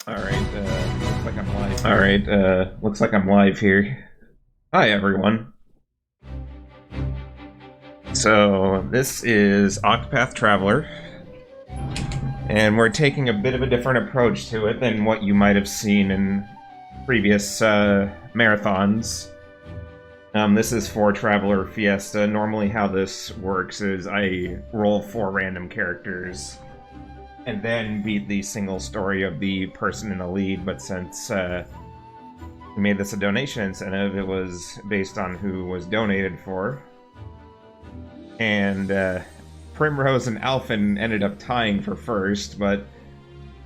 Looks like I'm live. Looks like I'm live here. Hi, everyone. So, this is Octopath Traveler, and we're taking a bit of a different approach to it than what you might have seen in previous marathons. This is for Traveler Fiesta. Normally how this works is I roll 4 random characters and then beat the single story of the person in the lead, but since we made this a donation incentive, it was based on who was donated for. And Primrose and Alphen ended up tying for first, but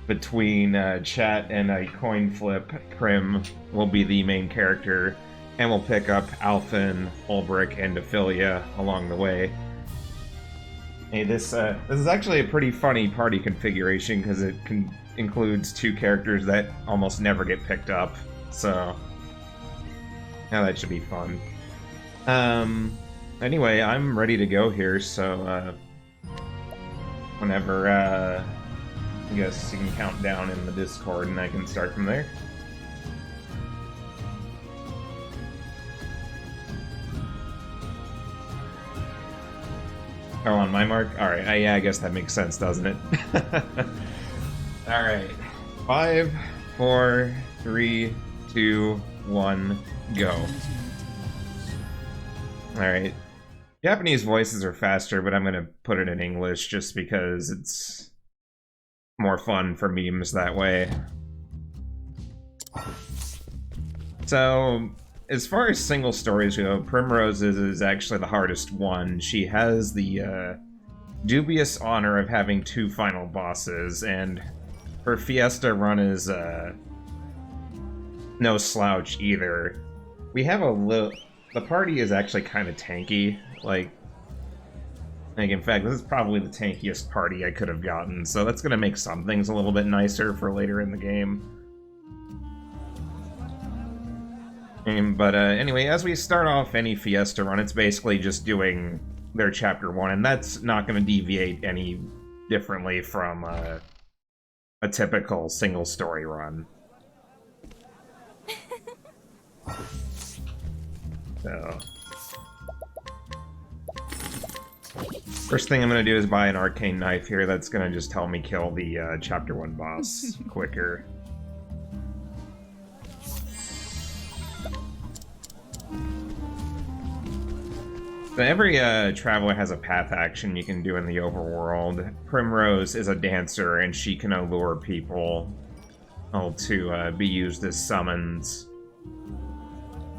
between chat and a coin flip, Prim will be the main character, and we'll pick up Alphen, Ulbrich, and Ophelia along the way. Hey, this is actually a pretty funny party configuration because it includes 2 characters that almost never get picked up, so yeah, that should be fun. Anyway, I'm ready to go here, so whenever I guess you can count down in the Discord and I can start from there. Oh, on my mark? Alright, yeah, I guess that makes sense, doesn't it? Alright. 5, 4, 3, 2, 1, go. Alright. Japanese voices are faster, but I'm gonna put it in English just because it's more fun for memes that way. So, as far as single stories go, Primrose is actually the hardest one. She has the dubious honor of having 2 final bosses, and her Fiesta run is no slouch either. We have a little... The party is actually kind of tanky. Like, in fact, this is probably the tankiest party I could have gotten, so that's going to make some things a little bit nicer for later in the game. But anyway, as we start off any Fiesta run, it's basically just doing their Chapter 1, and that's not going to deviate any differently from a typical single-story run. So, first thing I'm going to do is buy an arcane knife here. That's going to just help me kill the Chapter 1 boss quicker. So every traveler has a path action you can do in the overworld. Primrose is a dancer, and she can allure people to be used as summons.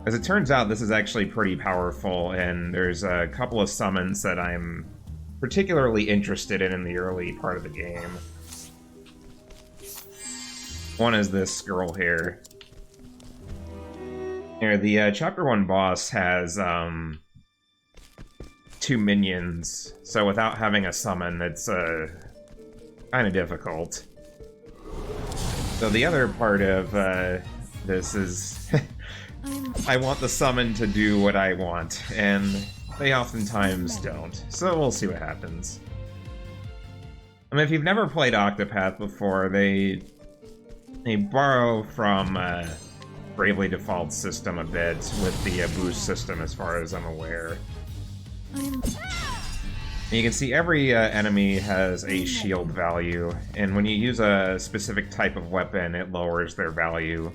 As it turns out, this is actually pretty powerful, and there's a couple of summons that I'm particularly interested in the early part of the game. One is this girl here. Here, the Chapter 1 boss has 2 minions, so without having a summon, it's kind of difficult. So the other part of this is I want the summon to do what I want, and they oftentimes don't, so we'll see what happens. I mean, if you've never played Octopath before, they borrow from Bravely Default's system a bit with the boost system, as far as I'm aware. And you can see every enemy has a shield value, and when you use a specific type of weapon, it lowers their value.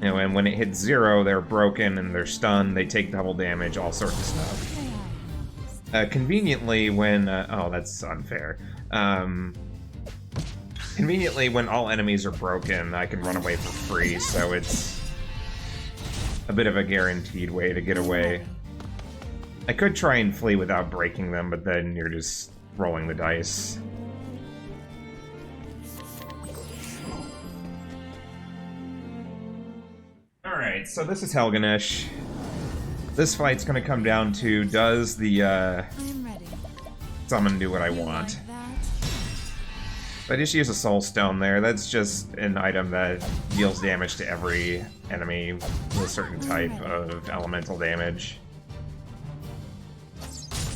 You know, and when it hits 0, they're broken and they're stunned, they take double damage, all sorts of stuff. Conveniently, when... oh, that's unfair. Conveniently, when all enemies are broken, I can run away for free, so it's a bit of a guaranteed way to get away. I could try and flee without breaking them, but then you're just rolling the dice. Alright, so this is Helganesh. This fight's gonna come down to, does the summon do what I want? I just use a soul stone there. That's just an item that deals damage to every enemy with a certain type of elemental damage.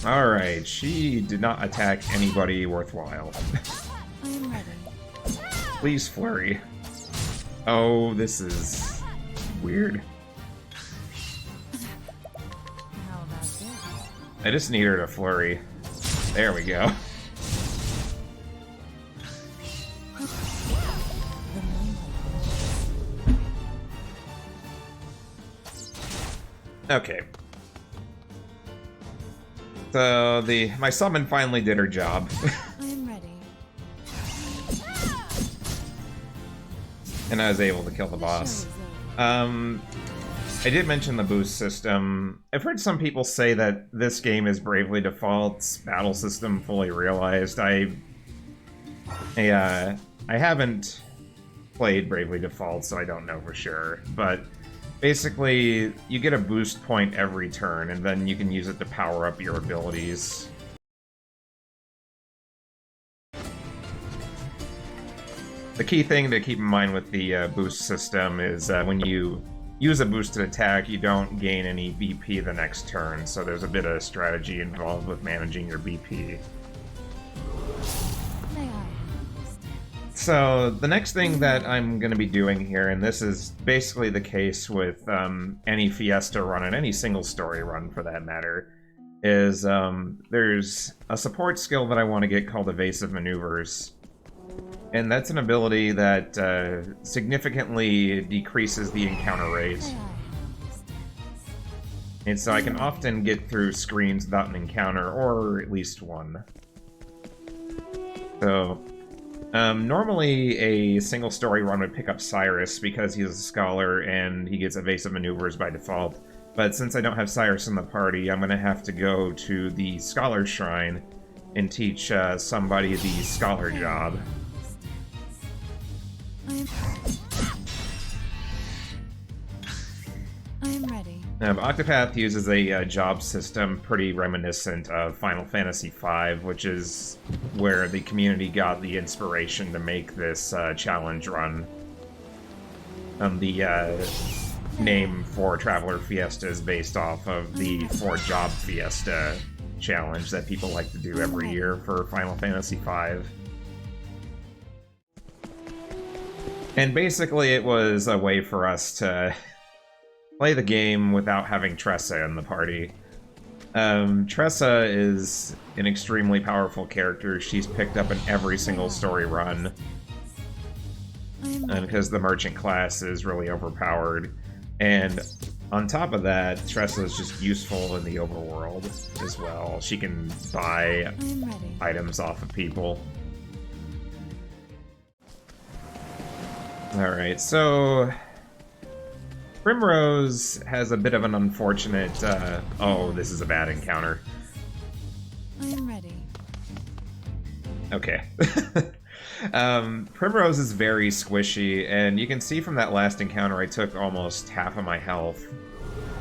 Alright, she did not attack anybody worthwhile. Please flurry. Oh, this is weird. How about this? I just need her to flurry. There we go. Okay. So my summon finally did her job. I'm ready. And I was able to kill the boss. I did mention the boost system. I've heard some people say that this game is Bravely Default's battle system fully realized. I haven't played Bravely Default, so I don't know for sure. But basically, you get a boost point every turn, and then you can use it to power up your abilities. The key thing to keep in mind with the boost system is when you use a boosted attack, you don't gain any BP the next turn, so there's a bit of strategy involved with managing your BP. So the next thing that I'm going to be doing here, and this is basically the case with any Fiesta run and any single story run for that matter, is there's a support skill that I want to get called Evasive Maneuvers. And that's an ability that significantly decreases the encounter rate. And so I can often get through screens without an encounter, or at least one. So, normally a single story run would pick up Cyrus because he's a scholar and he gets evasive maneuvers by default. But since I don't have Cyrus in the party, I'm going to have to go to the Scholar Shrine and teach somebody the Scholar job. I'm ready. Octopath uses a job system pretty reminiscent of Final Fantasy V, which is where the community got the inspiration to make this challenge run. The name for Traveler Fiesta is based off of the 4 Job Fiesta challenge that people like to do every year for Final Fantasy V. And basically it was a way for us to play the game without having Tressa in the party. Tressa is an extremely powerful character. She's picked up in every single story run. Because the merchant class is really overpowered. And on top of that, Tressa is just useful in the overworld as well. She can buy items off of people. Alright, so Primrose has a bit of an unfortunate, oh, this is a bad encounter. I'm ready. Okay. Primrose is very squishy, and you can see from that last encounter I took almost half of my health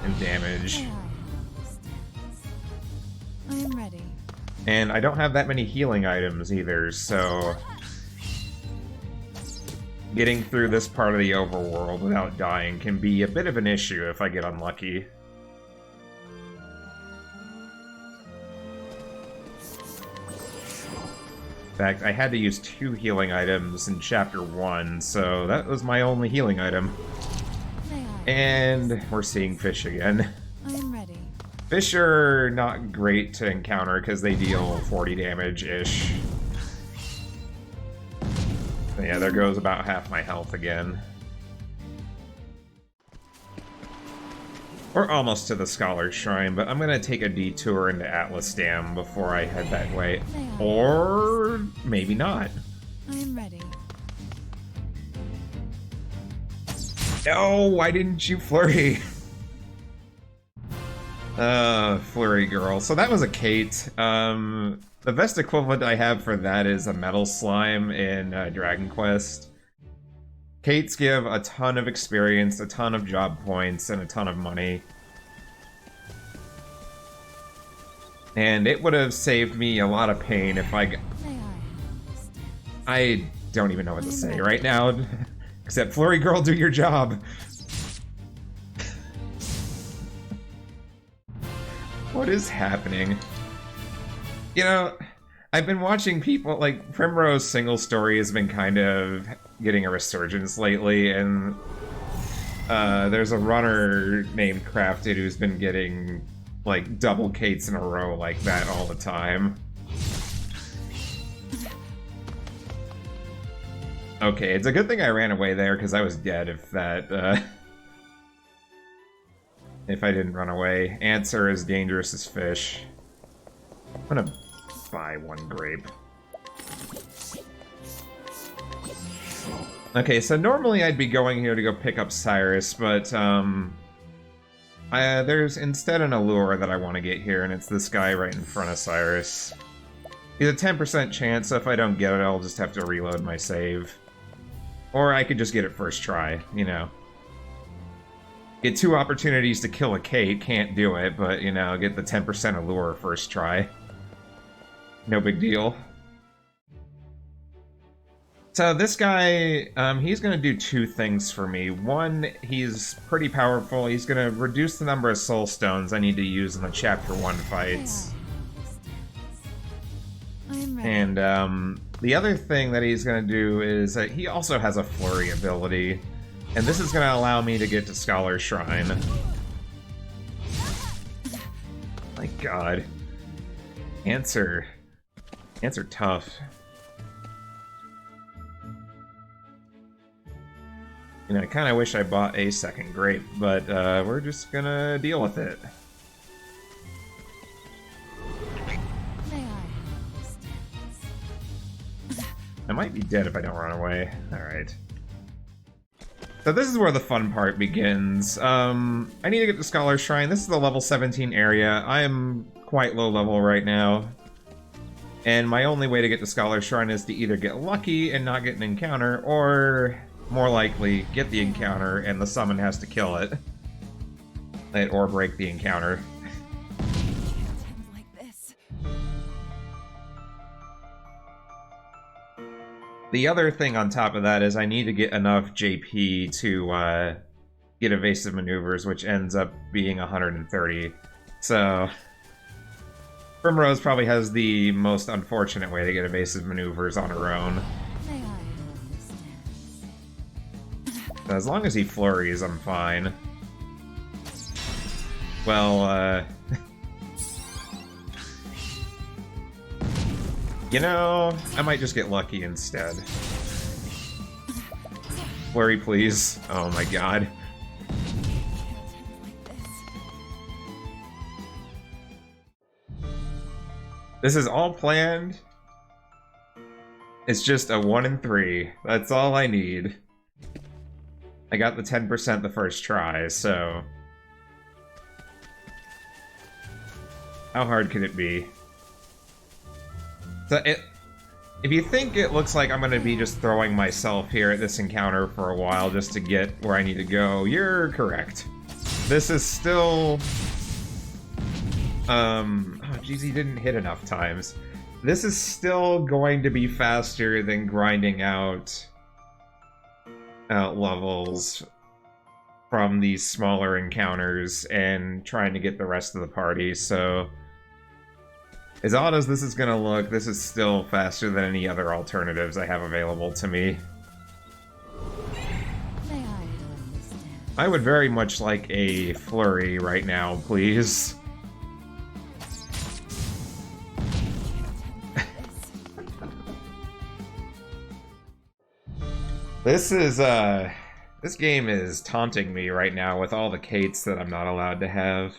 and damage. I'm ready. And I don't have that many healing items either, so getting through this part of the overworld without dying can be a bit of an issue if I get unlucky. In fact, I had to use 2 healing items in Chapter 1, so that was my only healing item. And we're seeing fish again. I'm ready. Fish are not great to encounter because they deal 40 damage-ish. Yeah, there goes about half my health again. We're almost to the Scholar's Shrine, but I'm gonna take a detour into Atlas Dam before I head that way. Or maybe not. I'm ready. No, why didn't you flurry? Flurry girl. So that was a Kate. The best equivalent I have for that is a metal slime in Dragon Quest. Kates give a ton of experience, a ton of job points, and a ton of money. And it would have saved me a lot of pain if I don't even know what to say right now. Except, Flurry Girl, do your job. What is happening? You know, I've been watching people, like, Primrose single story has been kind of getting a resurgence lately, and there's a runner named Crafted who's been getting, like, double Kates in a row like that all the time. Okay, it's a good thing I ran away there, because I was dead if that, if I didn't run away. Ants are as dangerous as fish. I'm gonna buy one grape. Okay, so normally I'd be going here to go pick up Cyrus, but, there's instead an allure that I want to get here, and it's this guy right in front of Cyrus. He's a 10% chance, so if I don't get it, I'll just have to reload my save. Or I could just get it first try, you know. Get 2 opportunities to kill a Kate, can't do it, but, you know, get the 10% allure first try. No big deal. So this guy, he's going to do 2 things for me. One, he's pretty powerful. He's going to reduce the number of soul stones I need to use in the Chapter 1 fights. And the other thing that he's going to do is that he also has a flurry ability. And this is going to allow me to get to Scholar's Shrine. My god. Ants are tough. You know, I kind of wish I bought a second grape, but we're just gonna deal with it. I might be dead if I don't run away. Alright. So this is where the fun part begins. I need to get to Scholar's Shrine. This is the level 17 area. I am quite low level right now. And my only way to get to Scholar's Shrine is to either get lucky and not get an encounter, or more likely, get the encounter and the summon has to kill it. Or break the encounter. The other thing on top of that is I need to get enough JP to get evasive maneuvers, which ends up being 130. So Primrose probably has the most unfortunate way to get evasive maneuvers on her own. As long as he flurries, I'm fine. Well, you know, I might just get lucky instead. Flurry, please. Oh my god. This is all planned. It's just a 1 in 3. That's all I need. I got the 10% the first try, so... how hard could it be? So if you think it looks like I'm going to be just throwing myself here at this encounter for a while just to get where I need to go, you're correct. This is still... oh jeez, he didn't hit enough times. This is still going to be faster than grinding out levels from these smaller encounters and trying to get the rest of the party, so as odd as this is gonna look, this is still faster than any other alternatives I have available to me. I would very much like a flurry right now, please. This game is taunting me right now with all the Kates that I'm not allowed to have.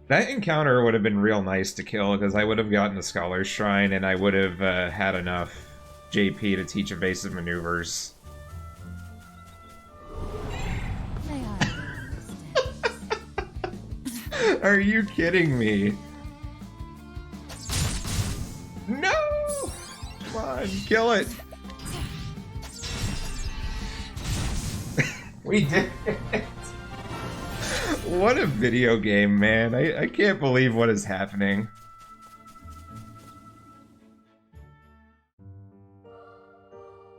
That encounter would have been real nice to kill, because I would have gotten the Scholar's Shrine, and I would have had enough JP to teach evasive maneuvers. Are you kidding me? No! Come on, kill it! We did it! What a video game, man. I can't believe what is happening.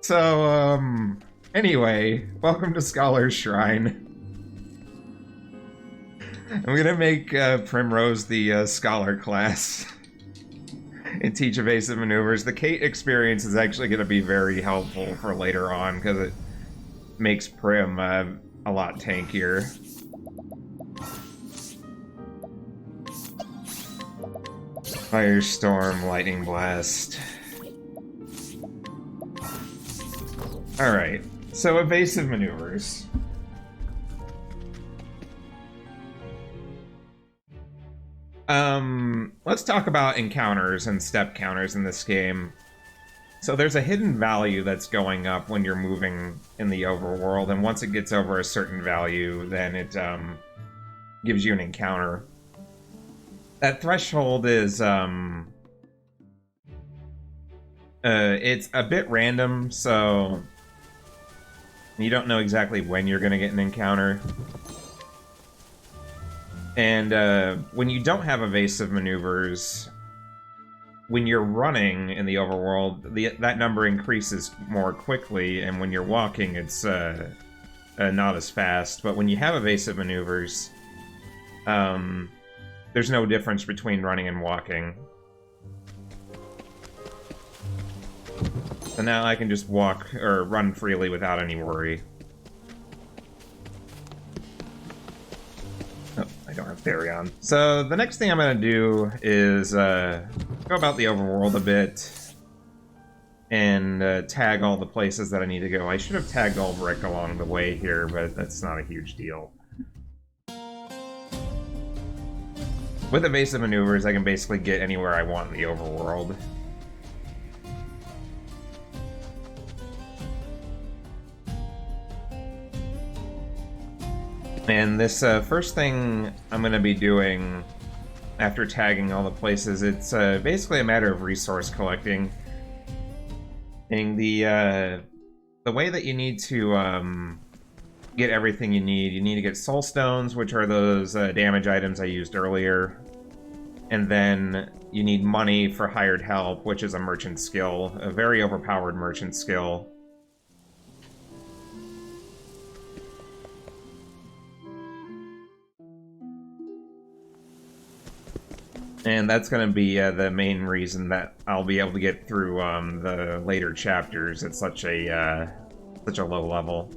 So, anyway, welcome to Scholar's Shrine. I'm gonna make Primrose the Scholar class. and teach evasive maneuvers. The Kate experience is actually going to be very helpful for later on because it makes Prim a lot tankier. Firestorm, Lightning Blast. Alright, so evasive maneuvers. Let's talk about encounters and step counters in this game. So there's a hidden value that's going up when you're moving in the overworld, and once it gets over a certain value, then it gives you an encounter. That threshold is it's a bit random, so you don't know exactly when you're going to get an encounter. And when you don't have evasive maneuvers, when you're running in the overworld, that number increases more quickly, and when you're walking, it's not as fast. But when you have evasive maneuvers, there's no difference between running and walking. So now I can just walk or run freely without any worry. Oh, I don't have Therion. So the next thing I'm going to do is go about the overworld a bit and tag all the places that I need to go. I should have tagged Ulbrich along the way here, but that's not a huge deal. With evasive maneuvers, I can basically get anywhere I want in the overworld. And this first thing I'm going to be doing after tagging all the places, it's basically a matter of resource collecting. And the way that you need to get everything you need to get soul stones, which are those damage items I used earlier. And then you need money for hired help, which is a merchant skill, a very overpowered merchant skill. And that's going to be the main reason that I'll be able to get through the later chapters at such a low level.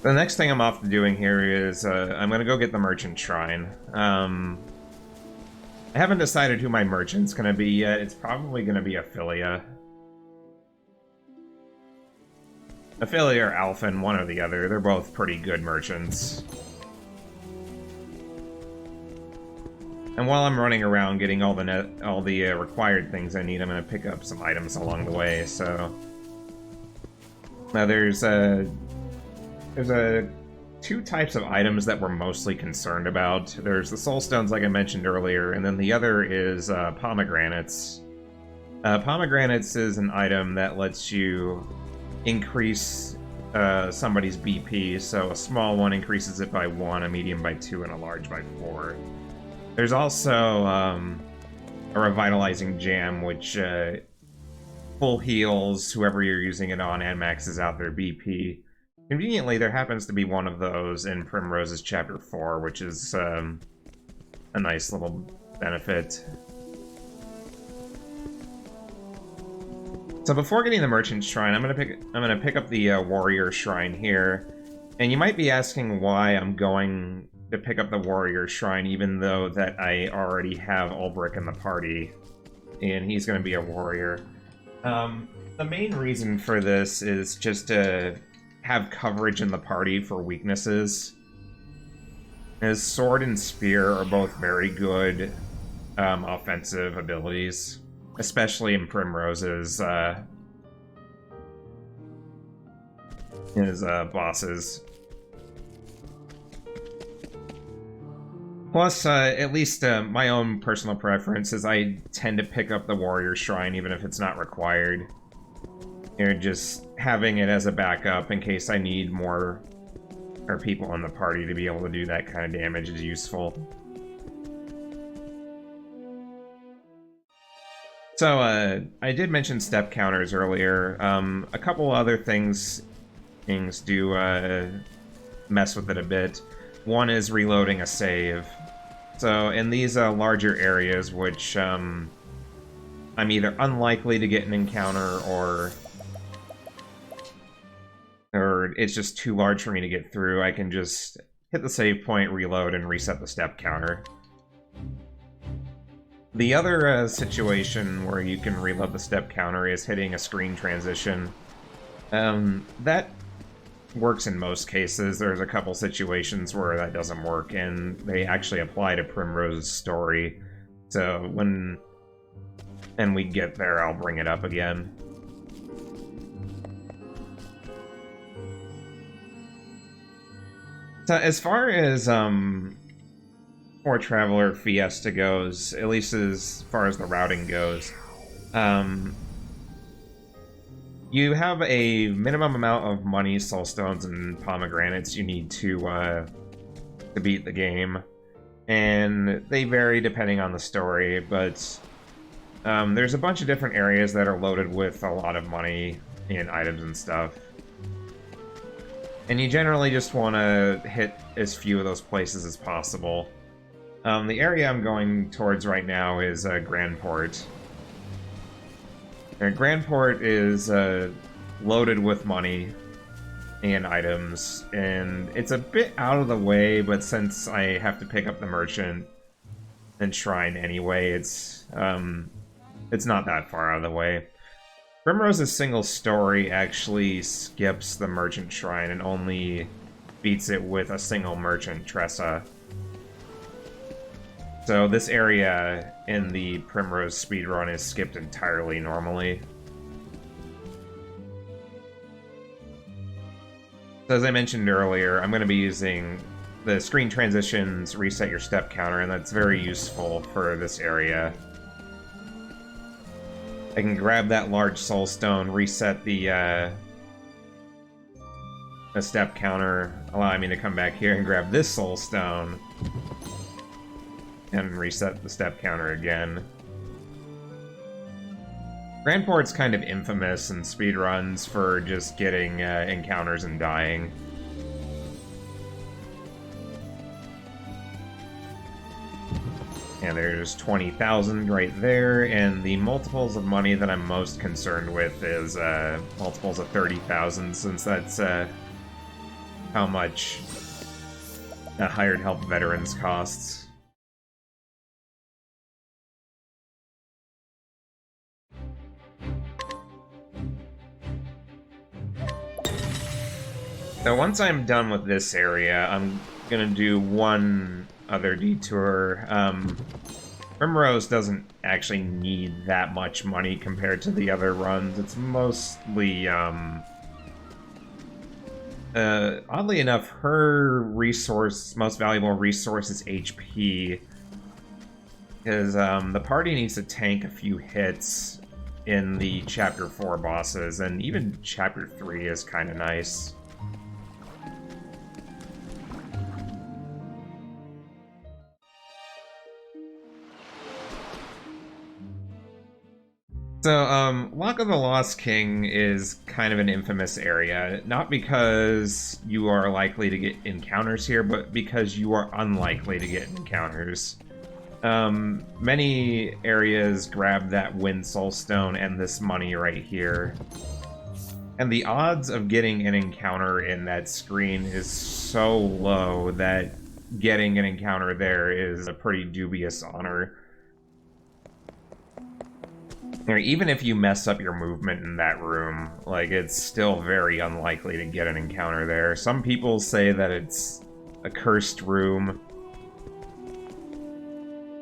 The next thing I'm off to doing here is I'm going to go get the merchant shrine. I haven't decided who my merchant's going to be yet. It's probably going to be Ophelia. Ophelia or Alphen, one or the other. They're both pretty good merchants. And while I'm running around getting all the required things I need, I'm going to pick up some items along the way. So now there's two types of items that we're mostly concerned about. There's the soul stones, like I mentioned earlier, and then the other is pomegranates. Pomegranates is an item that lets you increase somebody's BP, so a small one increases it by 1, a medium by 2, and a large by 4. There's also a revitalizing jam, which full heals whoever you're using it on and maxes out their BP. Conveniently, there happens to be one of those in Primrose's Chapter 4, which is a nice little benefit. So before getting the Merchant Shrine, I'm gonna pick up the Warrior Shrine here, and you might be asking why I'm going to pick up the Warrior Shrine, even though that I already have Ulbrich in the party, and he's gonna be a warrior. The main reason for this is just to have coverage in the party for weaknesses. His sword and spear are both very good offensive abilities, especially in Primrose's bosses. Plus, at least my own personal preference is I tend to pick up the Warrior Shrine even if it's not required. You know, just having it as a backup in case I need more or people in the party to be able to do that kind of damage is useful. So, I did mention step counters earlier. A couple other things things do mess with it a bit. One is reloading a save. So in these larger areas, which I'm either unlikely to get an encounter or it's just too large for me to get through, I can just hit the save point, reload, and reset the step counter. The other situation where you can reload the step counter is hitting a screen transition. That works in most cases. There's a couple situations where that doesn't work, and they actually apply to Primrose's story. So when we get there, I'll bring it up again. So as far as For Traveler Fiesta goes, at least as far as the routing goes, you have a minimum amount of money, soulstones, and pomegranates you need to beat the game, and they vary depending on the story, but there's a bunch of different areas that are loaded with a lot of money and items and stuff. And you generally just want to hit as few of those places as possible. The area I'm going towards right now is Grandport. Grandport is loaded with money and items, and it's a bit out of the way, but since I have to pick up the merchant and shrine anyway, it's not that far out of the way. Primrose's single story actually skips the merchant shrine and only beats it with a single merchant, Tressa. So this area in the Primrose speedrun is skipped entirely normally. So as I mentioned earlier, I'm going to be using the screen transitions, reset your step counter, and that's very useful for this area. I can grab that large soulstone, reset the step counter, allowing me to come back here and grab this soulstone and reset the step counter again. Grandport's kind of infamous in speedruns for just getting encounters and dying. And there's 20,000 right there, and the multiples of money that I'm most concerned with is multiples of 30,000, since that's how much hired help veterans costs. So once I'm done with this area, I'm gonna do one other detour. Primrose doesn't actually need that much money compared to the other runs. It's mostly, oddly enough, her most valuable resource is HP. Because the party needs to tank a few hits in the Chapter 4 bosses, and even Chapter 3 is kind of nice. So, Lock of the Lost King is kind of an infamous area, not because you are likely to get encounters here, but because you are unlikely to get encounters. Many areas grab that Wind Soulstone and this money right here. And the odds of getting an encounter in that screen is so low that getting an encounter there is a pretty dubious honor. Even if you mess up your movement in that room, like, it's still very unlikely to get an encounter there. Some people say that it's a cursed room.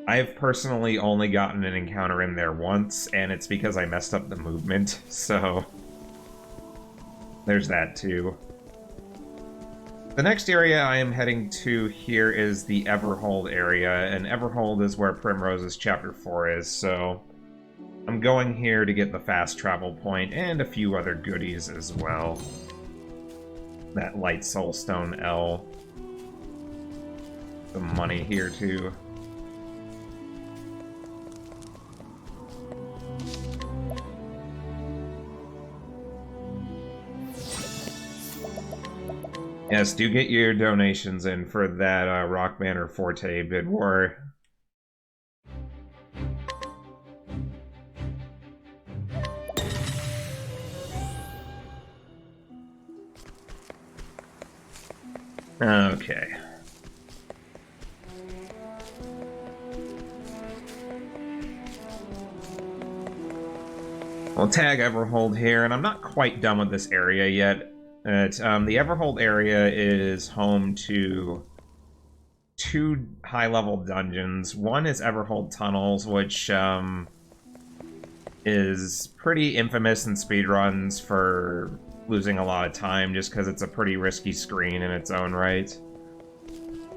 I've personally only gotten an encounter in there once, and it's because I messed up the movement, so there's that too. The next area I am heading to here is the Everhold area, and Everhold is where Primrose's Chapter 4 is, so I'm going here to get the fast travel point and a few other goodies as well. That Light Soulstone L. The money here too. Yes, do get your donations in for that Rock Banner Forte bid war. Okay. We'll tag Everhold here, and I'm not quite done with this area yet. The Everhold area is home to 2 high-level dungeons. One is Everhold Tunnels, which is pretty infamous in speedruns for losing a lot of time just because it's a pretty risky screen in its own right.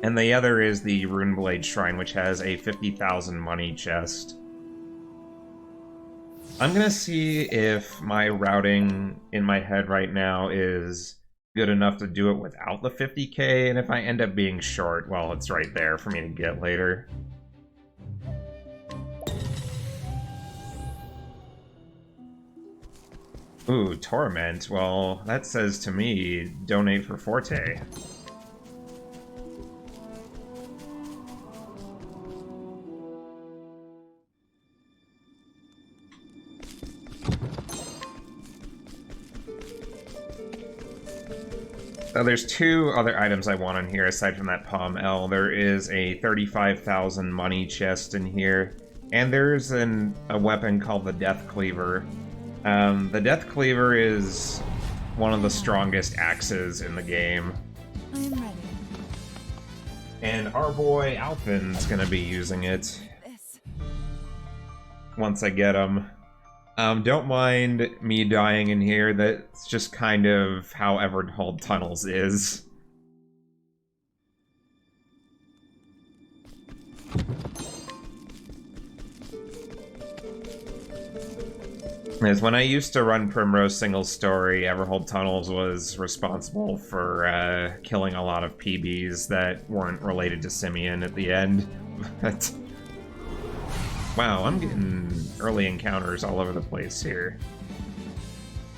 And the other is the Runeblade Shrine, which has a 50,000 money chest. I'm gonna see if my routing in my head right now is good enough to do it without the 50k, and if I end up being short, well, it's right there for me to get later. Ooh, Torment. Well, that says to me, donate for Forte. There's 2 other items I want in here aside from that Palm L. There is a 35,000 money chest in here, and there's a weapon called the Death Cleaver. The Death Cleaver is one of the strongest axes in the game. I am ready. And our boy Alpin's gonna be using it once I get him. Don't mind me dying in here, that's just kind of how Everhold Tunnels is. As when I used to run Primrose single story, Everhold Tunnels was responsible for killing a lot of PBs that weren't related to Simeon at the end. But wow, I'm getting early encounters all over the place here.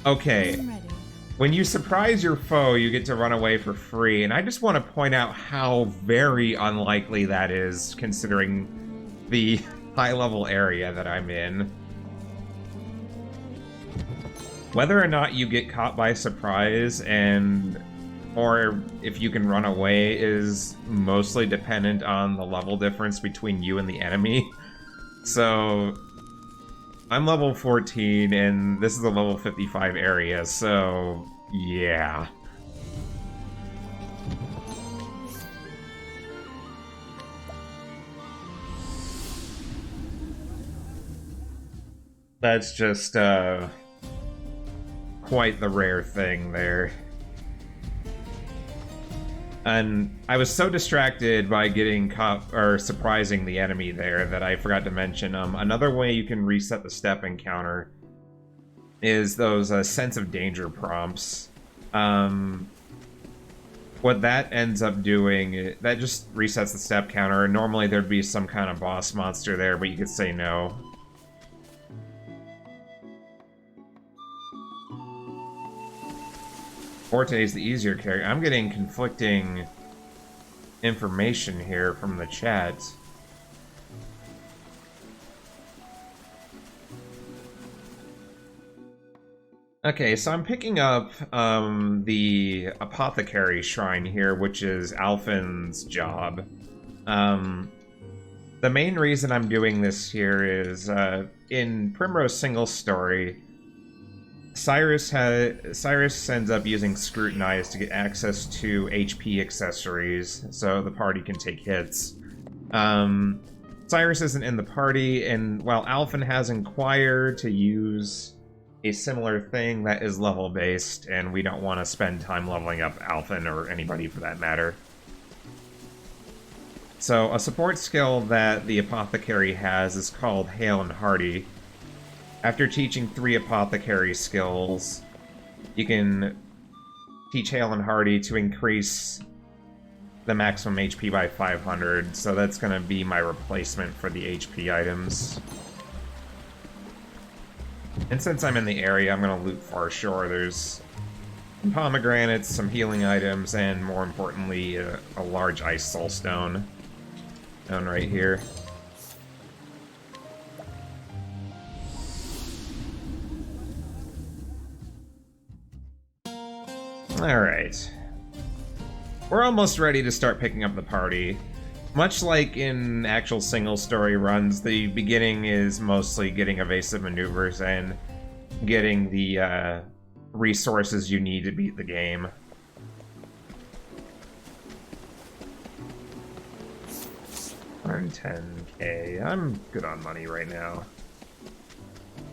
Okay, when you surprise your foe, you get to run away for free, and I just want to point out how very unlikely that is, considering the high-level area that I'm in. Whether or not you get caught by surprise or if you can run away is mostly dependent on the level difference between you and the enemy. So, I'm level 14, and this is a level 55 area, so yeah. That's just, quite the rare thing there. And I was so distracted by getting caught or surprising the enemy there that I forgot to mention another way you can reset the step encounter is those sense of danger prompts. What that ends up doing, that just resets the step counter. Normally there'd be some kind of boss monster there, but you could say no. Forte is the easier character. I'm getting conflicting information here from the chat. Okay, so I'm picking up the Apothecary Shrine here, which is Alphin's job. The main reason I'm doing this here is in Primrose Single Story, Cyrus ends up using Scrutinize to get access to HP accessories, so the party can take hits. Cyrus isn't in the party, and while Alphin has Inquire to use a similar thing that is level-based, and we don't want to spend time leveling up Alphin, or anybody for that matter. So, a support skill that the Apothecary has is called Hale and Hearty. After teaching 3 Apothecary skills, you can teach Hale and Hearty to increase the maximum HP by 500, so that's going to be my replacement for the HP items. And since I'm in the area, I'm going to loot Far Shore. There's pomegranates, some healing items, and more importantly, a large ice soul stone down right here. Alright. We're almost ready to start picking up the party. Much like in actual single story runs, the beginning is mostly getting evasive maneuvers and getting the resources you need to beat the game. $110K. I'm good on money right now.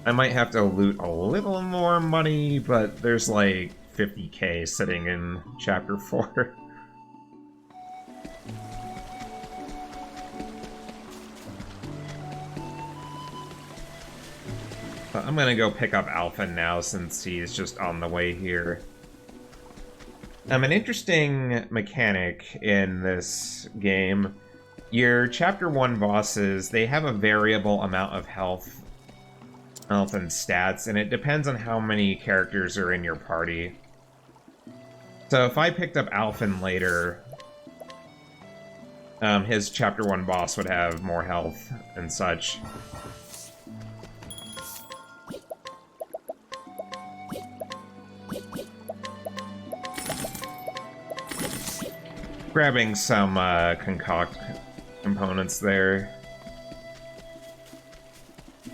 I might have to loot a little more money, but there's like 50K sitting in Chapter 4. But I'm gonna go pick up Alphen now since he's just on the way here. An interesting mechanic in this game. Your Chapter 1 bosses, they have a variable amount of health and stats, and it depends on how many characters are in your party. So if I picked up Alphen later, his Chapter 1 boss would have more health and such. Grabbing some concoct components there.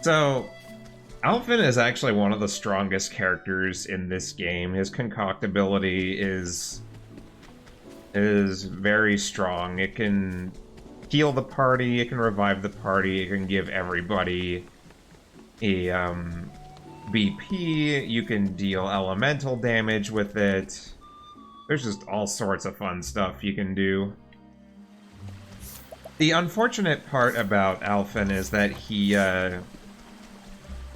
So, Alphen is actually one of the strongest characters in this game. His concoct ability is very strong. It can heal the party, it can revive the party, it can give everybody a BP, you can deal elemental damage with it. There's just all sorts of fun stuff you can do. The unfortunate part about Alphen is that he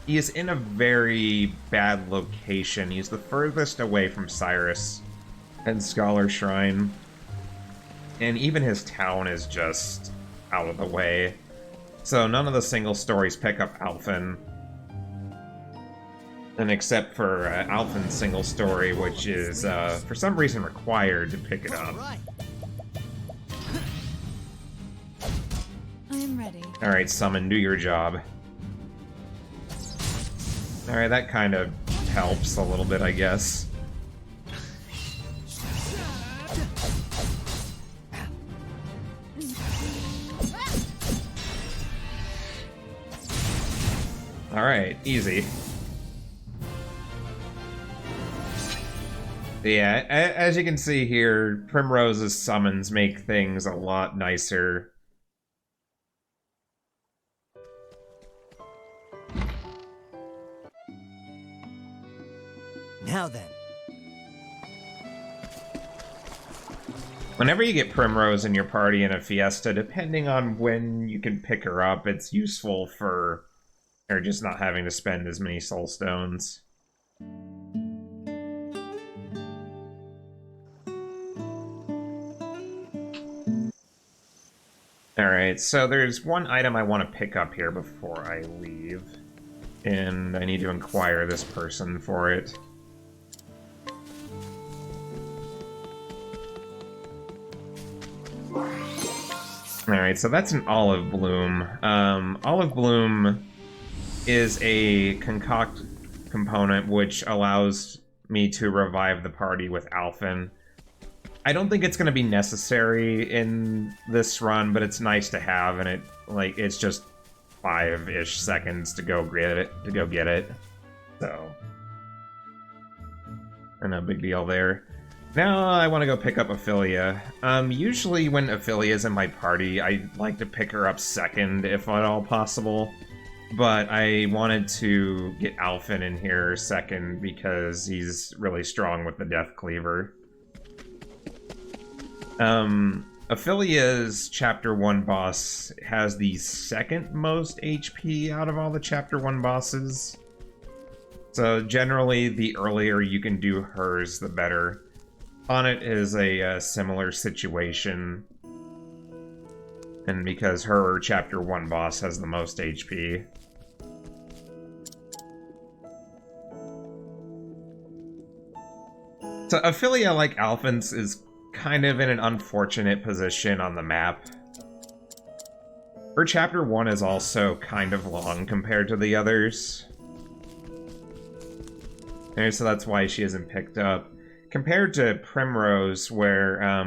is in a very bad location. He's the furthest away from Cyrus and Scholar Shrine. And even his town is just out of the way. So none of the single stories pick up Alphen. And except for Alphen's single story, which is, for some reason, required to pick it up. I am ready. Alright, Summon, do your job. Alright, that kind of helps a little bit, I guess. Alright, easy. Yeah, as you can see here, Primrose's summons make things a lot nicer. Now then. Whenever you get Primrose in your party in a Fiesta, depending on when you can pick her up, it's useful for or just not having to spend as many soul stones. Alright, so there's one item I want to pick up here before I leave. And I need to inquire this person for it. Alright, so that's an Olive Bloom. Olive Bloom is a concoct component which allows me to revive the party with Alphen. I don't think it's going to be necessary in this run, but it's nice to have, and it's just 5-ish seconds to go get it. So, no big deal there. Now I want to go pick up Ophelia. Usually when Ophelia's in my party, I like to pick her up second, if at all possible. But I wanted to get Alphen in here second because he's really strong with the Death Cleaver. Ophelia's Chapter 1 boss has the second most HP out of all the Chapter 1 bosses. So generally, the earlier you can do hers, the better. Sonnet is a similar situation. And because her Chapter 1 boss has the most HP. So Ophelia, like Alphonse, is kind of in an unfortunate position on the map. Her chapter 1 is also kind of long compared to the others. And so that's why she isn't picked up. Compared to Primrose, where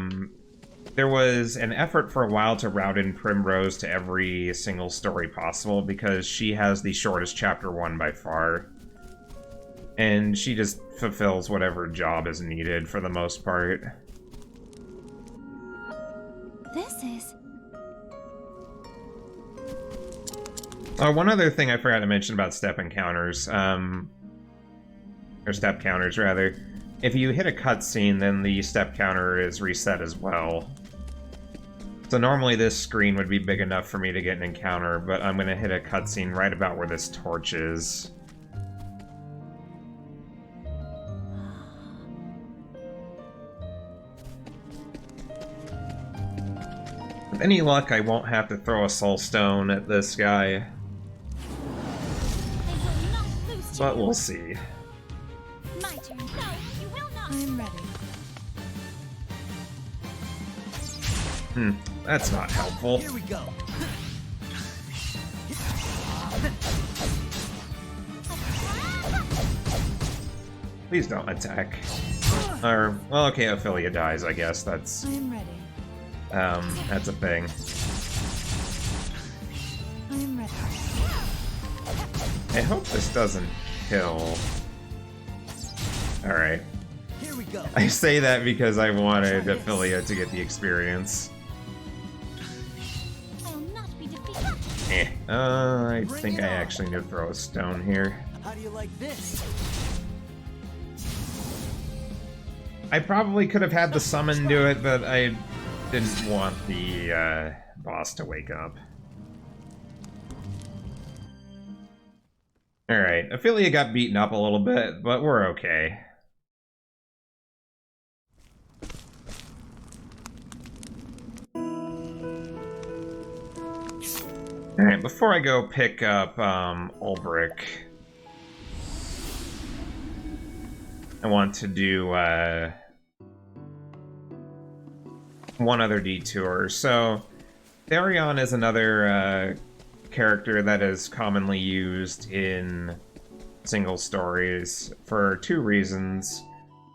there was an effort for a while to route in Primrose to every single story possible, because she has the shortest chapter 1 by far. And she just fulfills whatever job is needed for the most part. This is... Oh, one other thing I forgot to mention about step encounters, or step counters, rather. If you hit a cutscene, then the step counter is reset as well. So normally this screen would be big enough for me to get an encounter, but I'm going to hit a cutscene right about where this torch is. With any luck, I won't have to throw a soul stone at this guy. But we'll see. My turn. No, you will not. I'm ready. That's not helpful. Here we go. Please don't attack. Or, well, okay, Ophelia dies, I guess. That's, I'm ready. that's a thing. I'm ready. I hope this doesn't kill. Alright. Here we go. I say that because I wanted Ophelia to get the experience. I will not be defeated. I think I actually need to throw a stone here. How do you like this? I probably could have had the summon do it, but I didn't want the boss to wake up. Alright, Ophelia got beaten up a little bit, but we're okay. Alright, before I go pick up Ulbrich, I want to do one other detour. So, Therion is another character that is commonly used in single stories for two reasons.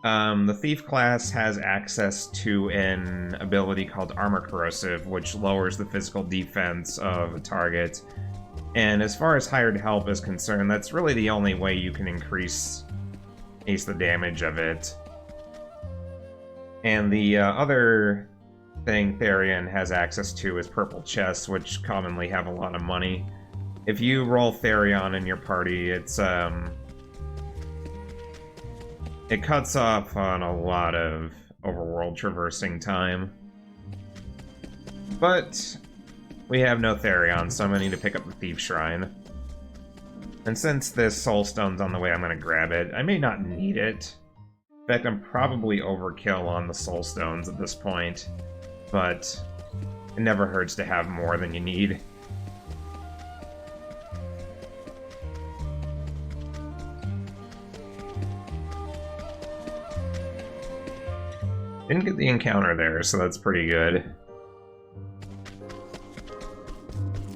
The Thief class has access to an ability called Armor Corrosive, which lowers the physical defense of a target. And as far as hired help is concerned, that's really the only way you can increase the damage of it. And the other thing Therion has access to is purple chests, which commonly have a lot of money. If you roll Therion in your party, it's it cuts off on a lot of overworld traversing time. But we have no Therion, so I'm gonna need to pick up the Thief Shrine. And since this Soul Stone's on the way, I'm gonna grab it. I may not need it. In fact, I'm probably overkill on the Soul Stones at this point. But it never hurts to have more than you need. Didn't get the encounter there, so that's pretty good.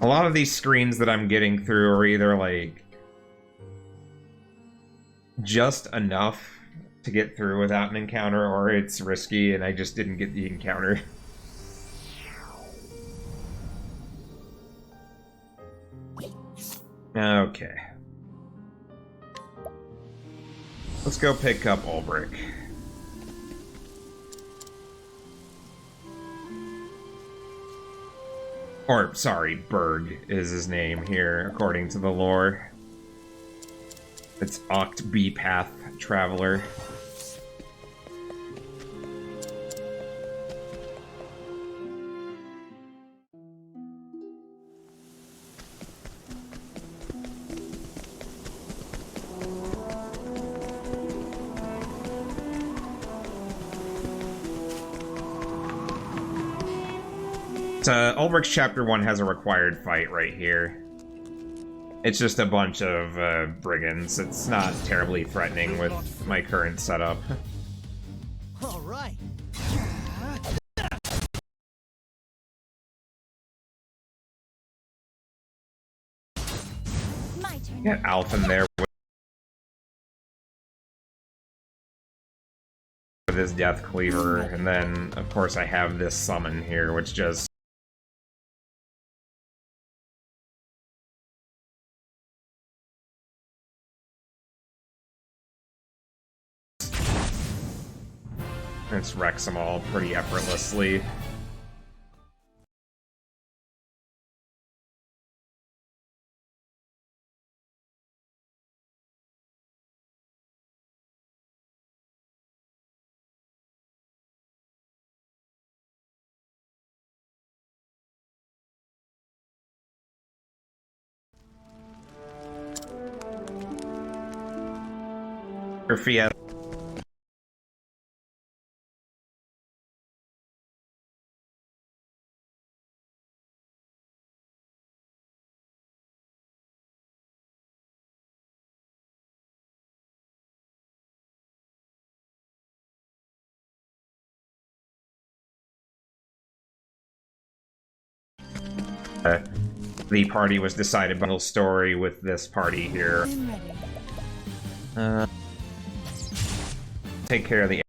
A lot of these screens that I'm getting through are either like just enough to get through without an encounter, or it's risky and I just didn't get the encounter. Okay. Let's go pick up Ulbrich. Or, sorry, Berg is his name here, according to the lore. It's Octopath Traveler. Ulbrich's Chapter 1 has a required fight right here. It's just a bunch of brigands. It's not terribly threatening with my current setup. right. My turn. Get Alf in there with his Death Cleaver, and then, of course, I have this summon here, which just... It's wrecks them all pretty effortlessly. For Fiesta. The party was decided by the story with this party here. I'm ready. Take care of the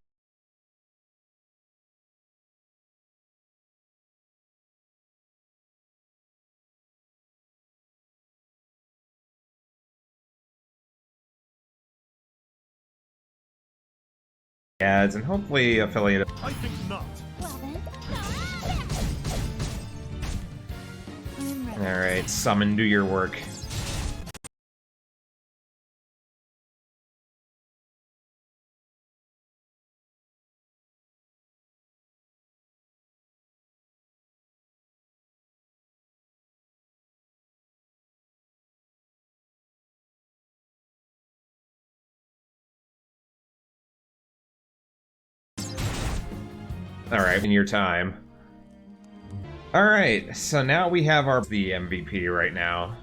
ads and hopefully affiliate. I think not. Well then. I'm ready. Alright, summon, do your work. Alright, in your time. Alright, so now we have the MVP right now.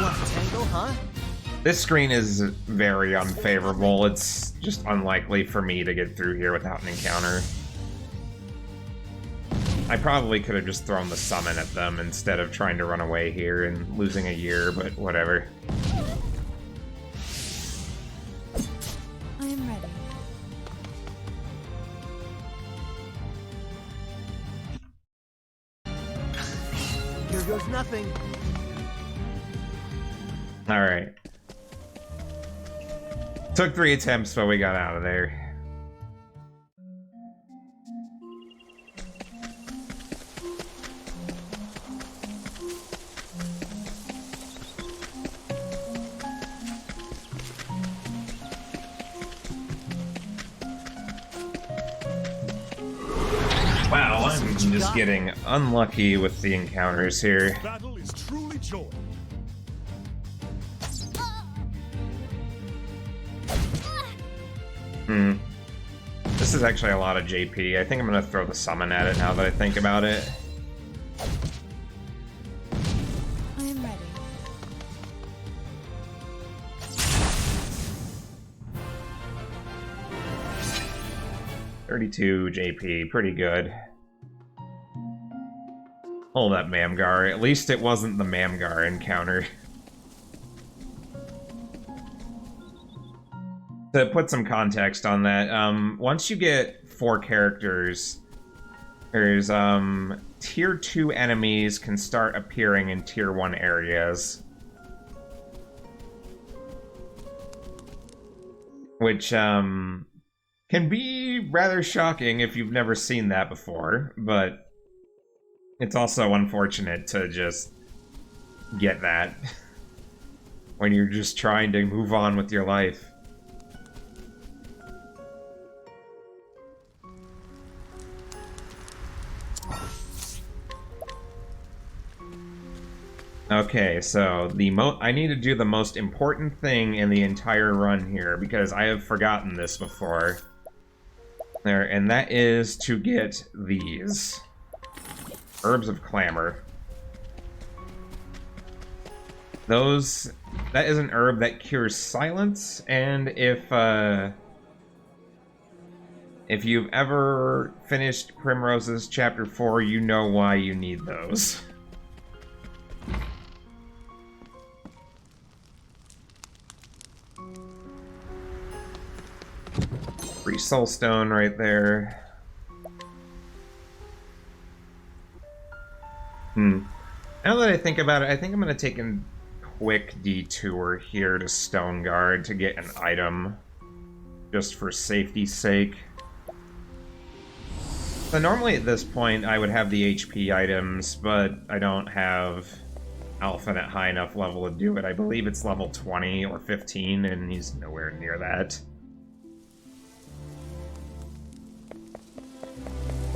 Want to tangle, huh? This screen is very unfavorable. It's just unlikely for me to get through here without an encounter. I probably could have just thrown the summon at them instead of trying to run away here and losing a year, but whatever. I'm ready. Here goes nothing. Alright. Took 3 attempts, but we got out of there. Wow, I'm just getting unlucky with the encounters here. Battle is truly joy. This is actually a lot of JP. I think I'm gonna throw the summon at it now that I think about it. I'm ready. 32 JP, pretty good. Oh, that Mamgar. At least it wasn't the Mamgar encounter. To put some context on that, once you get 4 characters, there's, Tier 2 enemies can start appearing in Tier 1 areas. Which, can can be rather shocking if you've never seen that before, but it's also unfortunate to just get that when you're just trying to move on with your life. Okay, so I need to do the most important thing in the entire run here, because I have forgotten this before. There, and that is to get these Herbs of Clamor. That is an herb that cures silence, and if you've ever finished Primrose's Chapter 4, you know why you need those. Free Soulstone right there. Now that I think about it, I think I'm going to take a quick detour here to Stoneguard to get an item, just for safety's sake. So normally at this point I would have the HP items, but I don't have Alphen at high enough level to do it. I believe it's level 20 or 15, and he's nowhere near that.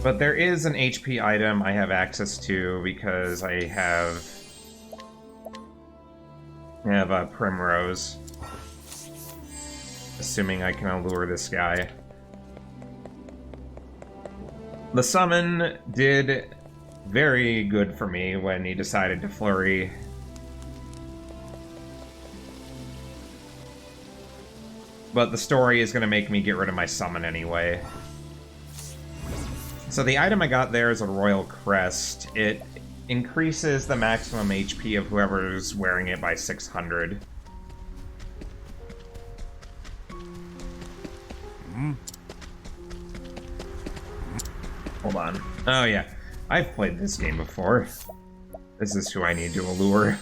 But there is an HP item I have access to because I have a Primrose. Assuming I can allure this guy. The summon did very good for me when he decided to flurry. But the story is going to make me get rid of my summon anyway. So the item I got there is a Royal Crest. It increases the maximum HP of whoever's wearing it by 600. Hold on. Oh yeah, I've played this game before. This is who I need to allure.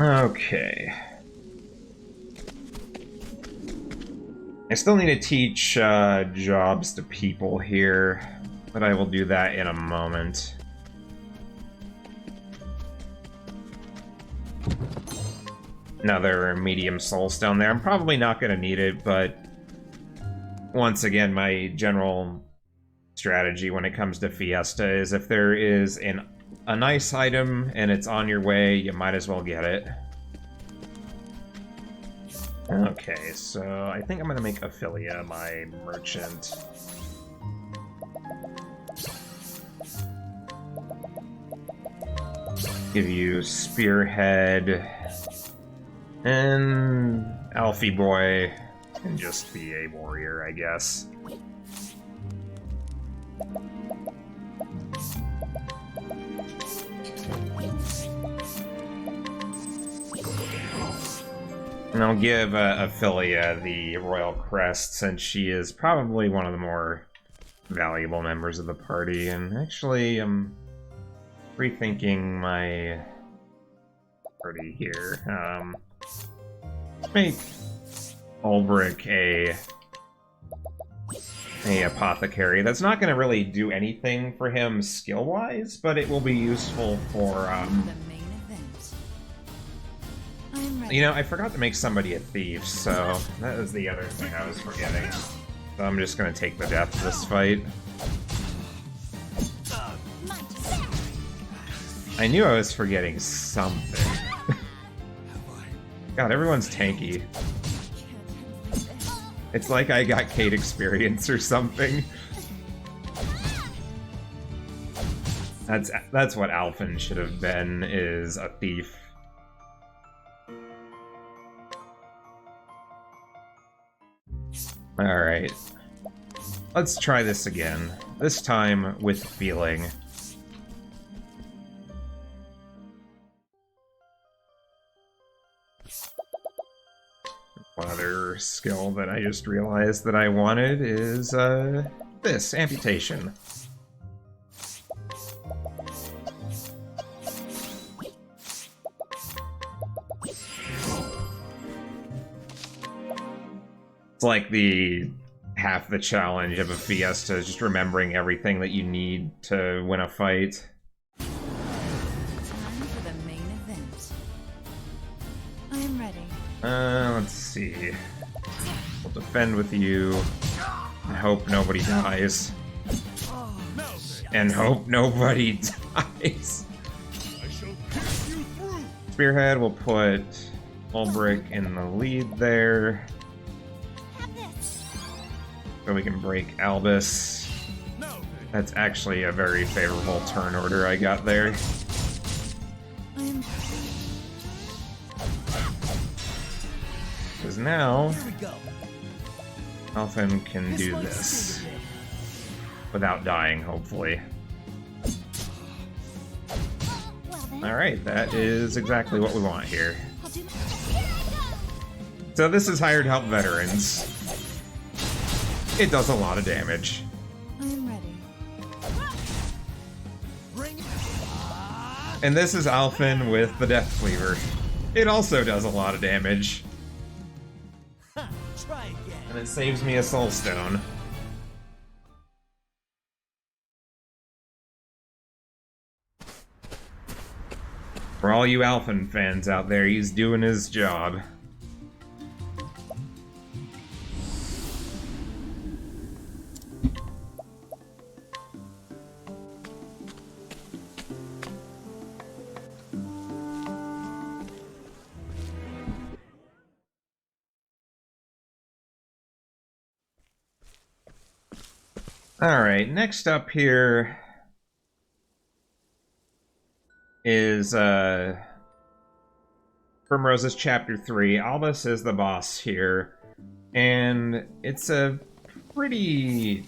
Okay. I still need to teach jobs to people here, but I will do that in a moment. Another medium soulstone there. I'm probably not going to need it, but once again, my general strategy when it comes to Fiesta is if there is a nice item and it's on your way, you might as well get it. Okay, so I think I'm gonna make Ophelia my merchant. Give you Spearhead, and Alfie Boy can just be a warrior, I guess. And I'll give Ophelia the Royal Crest, since she is probably one of the more valuable members of the party. And actually, I'm rethinking my party here. Make Ulbrich a apothecary. That's not going to really do anything for him skill-wise, but it will be useful for you know, I forgot to make somebody a thief, so that is the other thing I was forgetting. So I'm just gonna take the death this fight. I knew I was forgetting something. God, everyone's tanky. It's like I got Kate experience or something. That's what Alphen should have been, is a thief. Alright. Let's try this again. This time with feeling. One other skill that I just realized that I wanted is this, amputation. It's like half the challenge of a Fiesta is just remembering everything that you need to win a fight. Time for the main event. I am ready. Let's see. We'll defend with you and hope nobody dies. And hope nobody dies. Spearhead will put Ulbrich in the lead there. So we can break Albus. That's actually a very favorable turn order I got there. Because now, Calithon can do this without dying, hopefully. Alright, that is exactly what we want here. So this is hired help veterans. It does a lot of damage. I am ready. And this is Alphen with the Death Cleaver. It also does a lot of damage. Try again. And it saves me a soul stone. For all you Alphen fans out there, he's doing his job. Alright, next up here is Primrose's Chapter 3. Albus is the boss here, and it's a pretty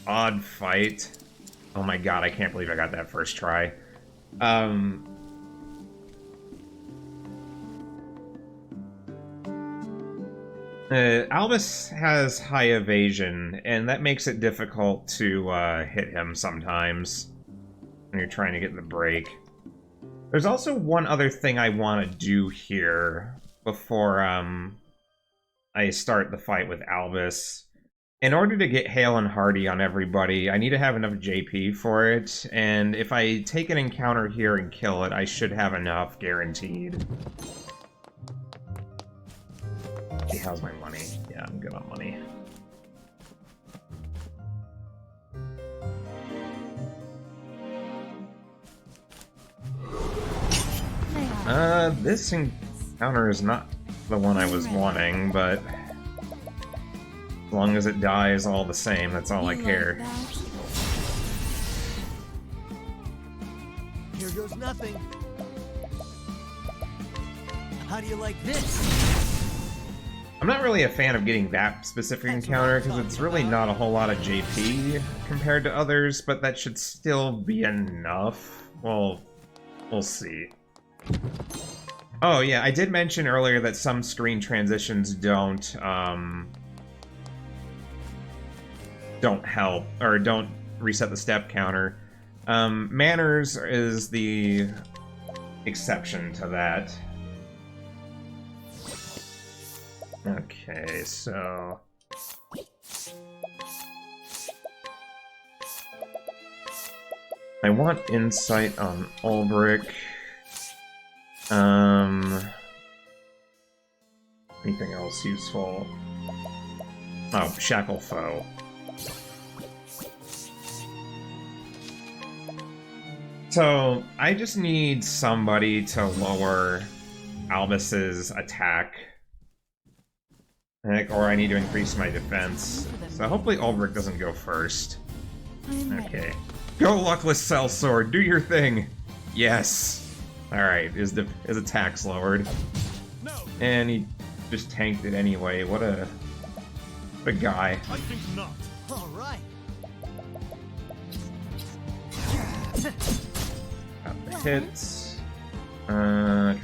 odd fight. Oh my god, I can't believe I got that first try. Albus has high evasion, and that makes it difficult to hit him sometimes when you're trying to get the break. There's also one other thing I want to do here before I start the fight with Albus. In order to get Hale and Hardy on everybody, I need to have enough JP for it, and if I take an encounter here and kill it, I should have enough guaranteed. How's my money? Yeah, I'm good on money. This encounter is not the one I was wanting, but as long as it dies all the same, that's all I care. Here goes nothing. How do you like this? I'm not really a fan of getting that specific encounter, because it's really not a whole lot of JP compared to others, but that should still be enough. Well, we'll see. Oh yeah, I did mention earlier that some screen transitions don't help, or don't reset the step counter. Manners is the exception to that. Okay, so... I want insight on Ulbrich. Anything else useful? Oh, Shackle Foe. So, I just need somebody to lower Albus's attack. Or I need to increase my defense. So hopefully Ulbrich doesn't go first. Okay. Go, Luckless Sellsword! Do your thing! Yes! Alright, his attack's lowered. And he just tanked it anyway. What a guy. I think not. All right. Got the hits. No.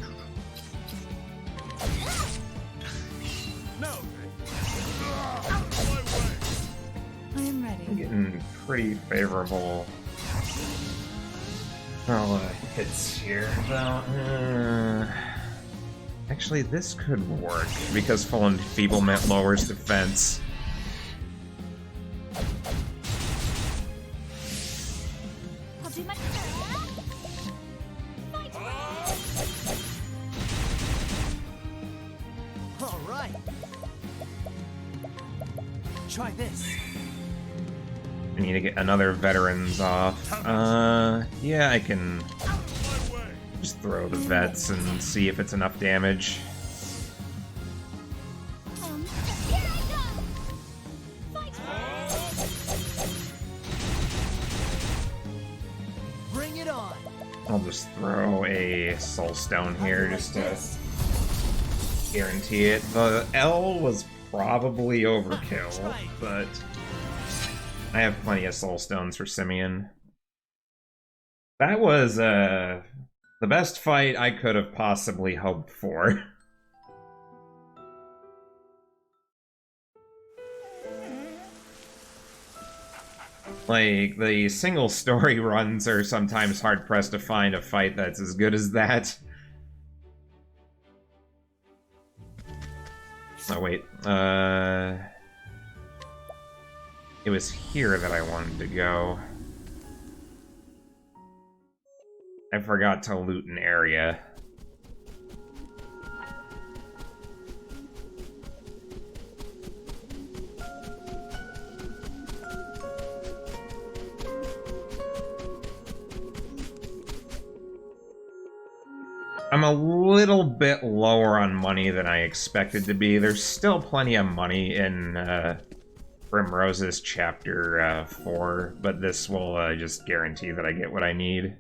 I am ready. Getting pretty favorable. Hits here, though. Actually, this could work, because full enfeeblement lowers defense. I'll do my best. Fight! All right. Try this. I need to get another veterans off. Yeah, I can just throw the vets and see if it's enough damage. Here I go! Fight! Bring it on. I'll just throw a soul stone here just to guarantee it. The L was probably overkill, but I have plenty of soul stones for Simeon. That was the best fight I could have possibly hoped for. Like, the single story runs are sometimes hard pressed to find a fight that's as good as that. Oh wait, it was here that I wanted to go. I forgot to loot an area. I'm a little bit lower on money than I expected to be. There's still plenty of money in Primrose's Chapter 4, but this will just guarantee that I get what I need.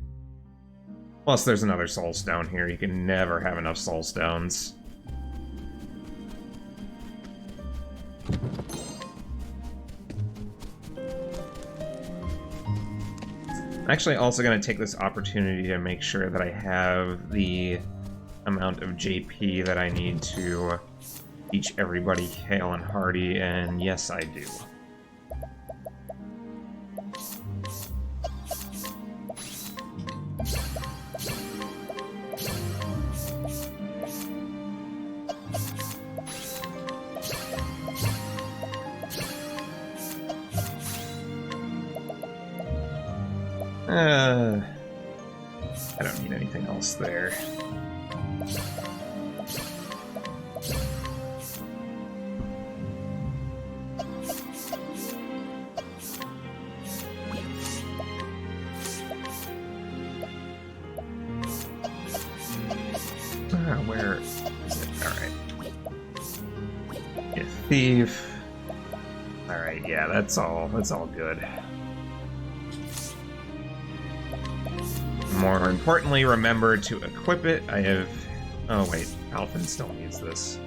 Plus, there's another soul stone here. You can never have enough soul stones. I'm actually also going to take this opportunity to make sure that I have the amount of JP that I need to teach everybody Hale and Hardy, and yes, I do. I don't need anything else there. Where is it? Alright. Yeah, thief. Alright, yeah, that's all good. More importantly, remember to equip it. I have... Oh wait, Alphen still needs this.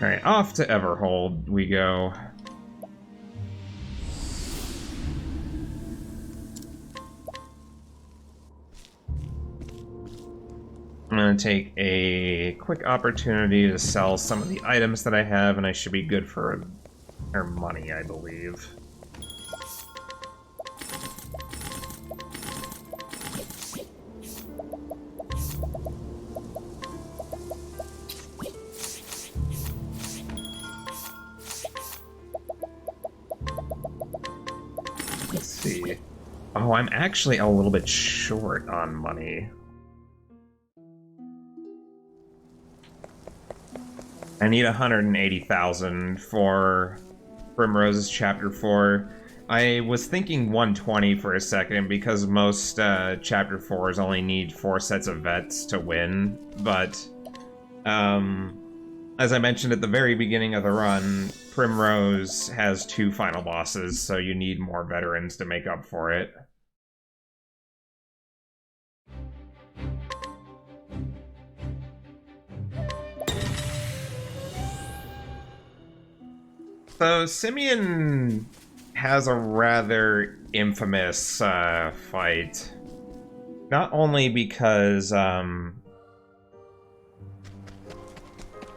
Alright, off to Everhold we go. I'm going to take a quick opportunity to sell some of the items that I have, and I should be good for our money, I believe. Let's see. Oh, I'm actually a little bit short on money. I need 180,000 for Primrose's Chapter 4. I was thinking 120 for a second because most Chapter 4s only need 4 sets of vets to win, but I'm as I mentioned at the very beginning of the run, Primrose has 2 final bosses, so you need more veterans to make up for it. So Simeon has a rather infamous fight. Not only because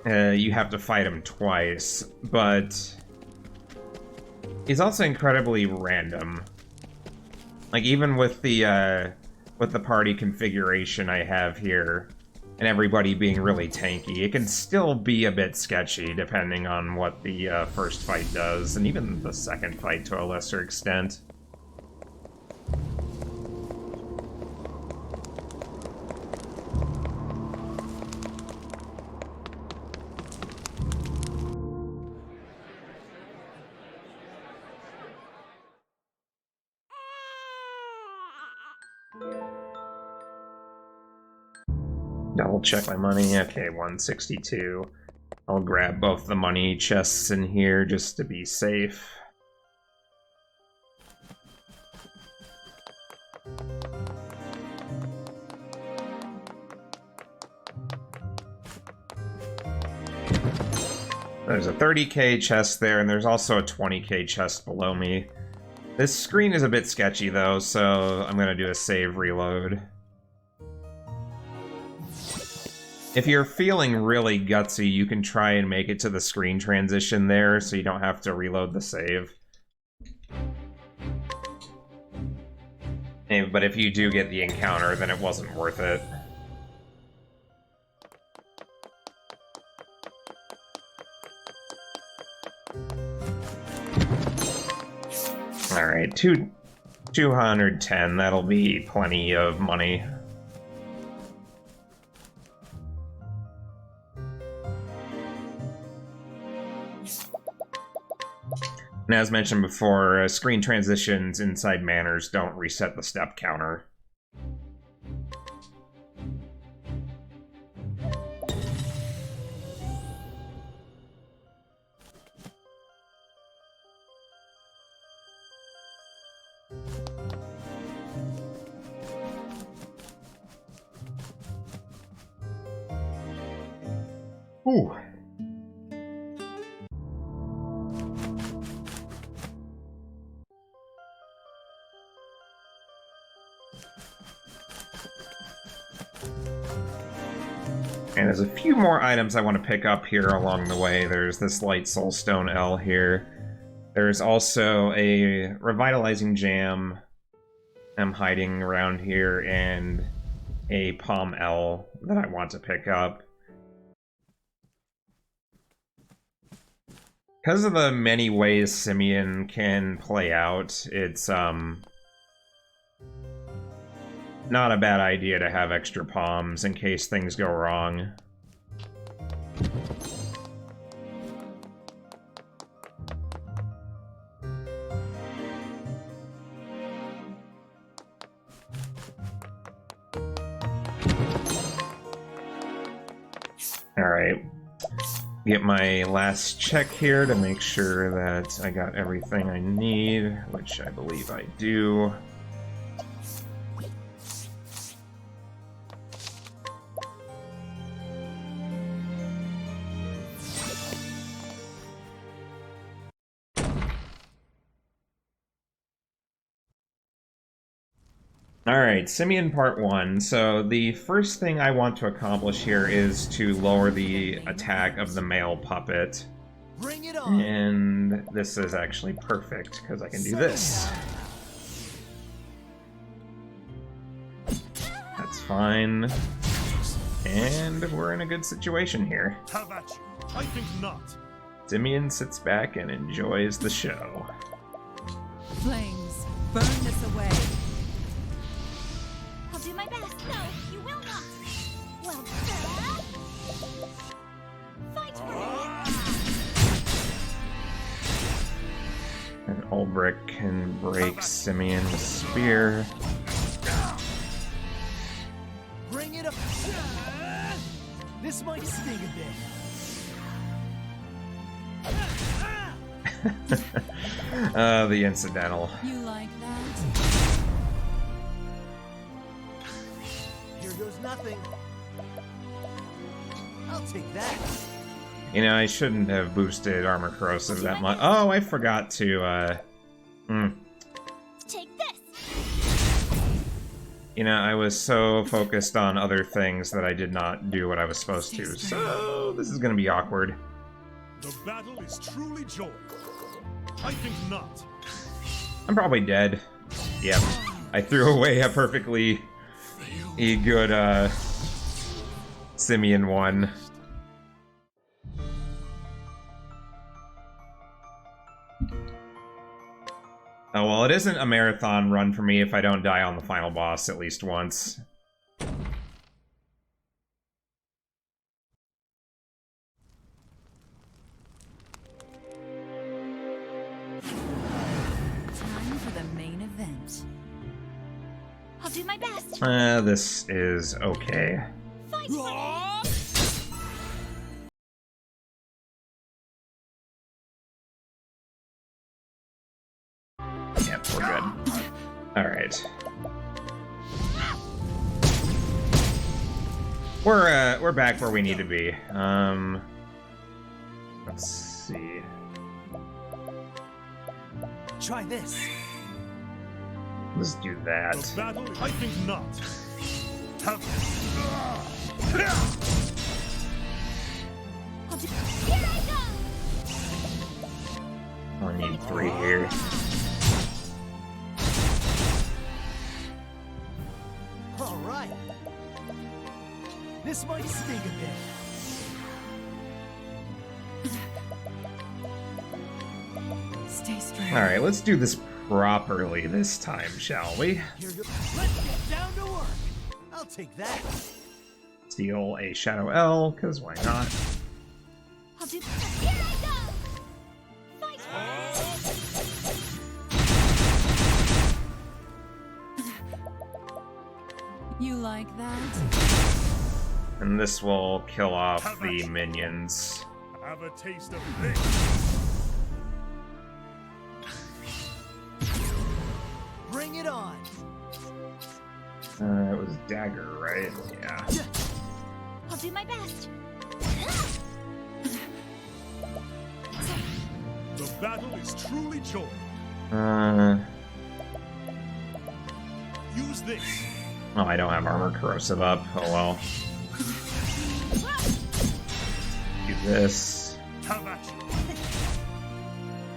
you have to fight him twice, but he's also incredibly random. Like, even with the party configuration I have here, and everybody being really tanky, it can still be a bit sketchy depending on what the first fight does, and even the second fight to a lesser extent. Double check my money. Okay, 162. I'll grab both the money chests in here just to be safe. There's a 30k chest there, and there's also a 20k chest below me. This screen is a bit sketchy though, so I'm gonna do a save reload. If you're feeling really gutsy, you can try and make it to the screen transition there, so you don't have to reload the save. But if you do get the encounter, then it wasn't worth it. Alright, 210, that'll be plenty of money. And as mentioned before, screen transitions inside Manors don't reset the step counter. Ooh. And there's a few more items I want to pick up here along the way. There's this Light Soulstone L here. There's also a Revitalizing Jam I'm hiding around here, and a Palm L that I want to pick up. Because of the many ways Simeon can play out, it's not a bad idea to have extra palms in case things go wrong. Alright. Get my last check here to make sure that I got everything I need, which I believe I do. Alright, Simeon Part 1. So the first thing I want to accomplish here is to lower the attack of the male puppet. Bring it on. And this is actually perfect, because I can do this. That's fine. And we're in a good situation here. How about you? I think not. Simeon sits back and enjoys the show. Flames, burn this away. I'll do my best. No, you will not. Well, sir. Fight for it. And Ulbrich can break Simeon with spear. Bring it up. This might sting a bit. The incidental. You like that? Here goes nothing. I'll take that. You know, I shouldn't have boosted armor corrosive that much. Oh, I forgot to, Take this. You know, I was so focused on other things that I did not do what I was supposed to. So, this is gonna be awkward. The battle is truly joy. I think not. I'm probably dead. Yep. I threw away a perfectly good, Simeon one. Oh, well, it isn't a marathon run for me if I don't die on the final boss at least once. Time for the main event. I'll do my best. This is okay. Fight for me. Yep, we're good. Alright. We're back where we need to be. Let's see. Try this. Let's do that. The battle, I think not. Have I'll do. Here I go. I need 3 here. All right. This might sting a bit. Stay strong. Alright, let's do this properly this time, shall we? Here goes. Let's get down to work. I'll take that. Steal a Shadow L, because why not? I'll do. Here I go. Fight for me. You like that? And this will kill off the minions. have a taste of this. Bring it on. It was dagger, right? Yeah. I'll do my best. The battle is truly joy. Use this. Oh, I don't have armor corrosive up. Oh well. Do this. Have at you.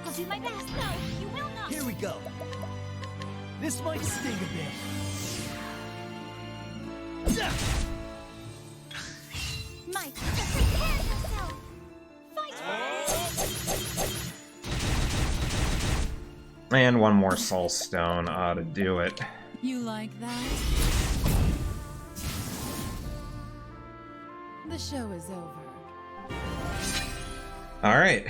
I'll do my best. No, you will not. Here we go. This might sting a bit. Mike, prepare yourself. Fight for And one more soul stone ought to do it. You like that? The show is over. Alright.